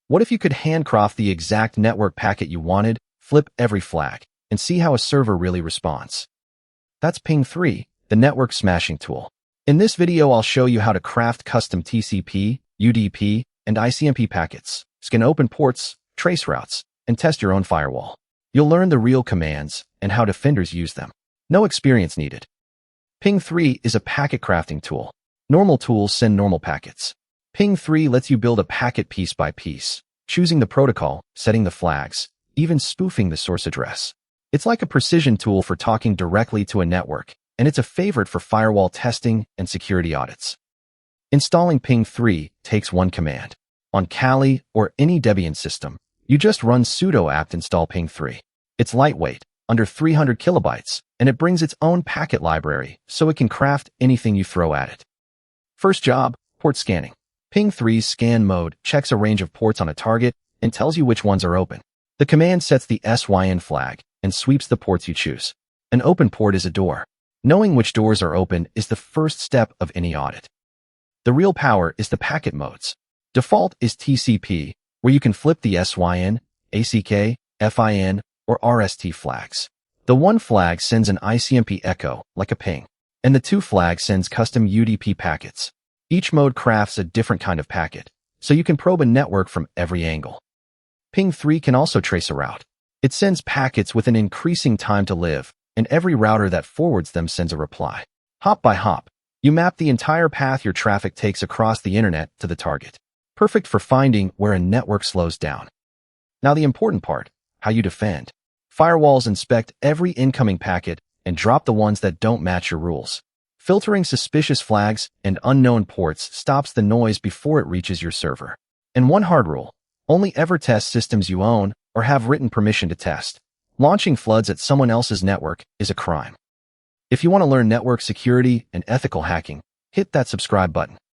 What if you could handcraft the exact network packet you wanted, flip every flag, and see how a server really responds? That's HPing3, the network smashing tool. In this video, I'll show you how to craft custom TCP, UDP, and ICMP packets, scan open ports, trace routes, and test your own firewall. You'll learn the real commands and how defenders use them. No experience needed. HPing3 is a packet crafting tool. Normal tools send normal packets. HPing3 lets you build a packet piece by piece, choosing the protocol, setting the flags, even spoofing the source address. It's like a precision tool for talking directly to a network, and it's a favorite for firewall testing and security audits. Installing HPing3 takes one command. On Kali or any Debian system, you just run sudo apt install HPing3. It's lightweight, under 300 kilobytes, and it brings its own packet library, so it can craft anything you throw at it. First job, port scanning. HPing3's scan mode checks a range of ports on a target and tells you which ones are open. The command sets the SYN flag and sweeps the ports you choose. An open port is a door. Knowing which doors are open is the first step of any audit. The real power is the packet modes. Default is TCP, where you can flip the SYN, ACK, FIN, or RST flags. The one flag sends an ICMP echo, like a ping, and the two flags sends custom UDP packets. Each mode crafts a different kind of packet, so you can probe a network from every angle. HPing3 can also trace a route. It sends packets with an increasing time to live, and every router that forwards them sends a reply. Hop by hop, you map the entire path your traffic takes across the internet to the target. Perfect for finding where a network slows down. Now the important part, how you defend. Firewalls inspect every incoming packet and drop the ones that don't match your rules. Filtering suspicious flags and unknown ports stops the noise before it reaches your server. And one hard rule, only ever test systems you own or have written permission to test. Launching floods at someone else's network is a crime. If you want to learn network security and ethical hacking, hit that subscribe button.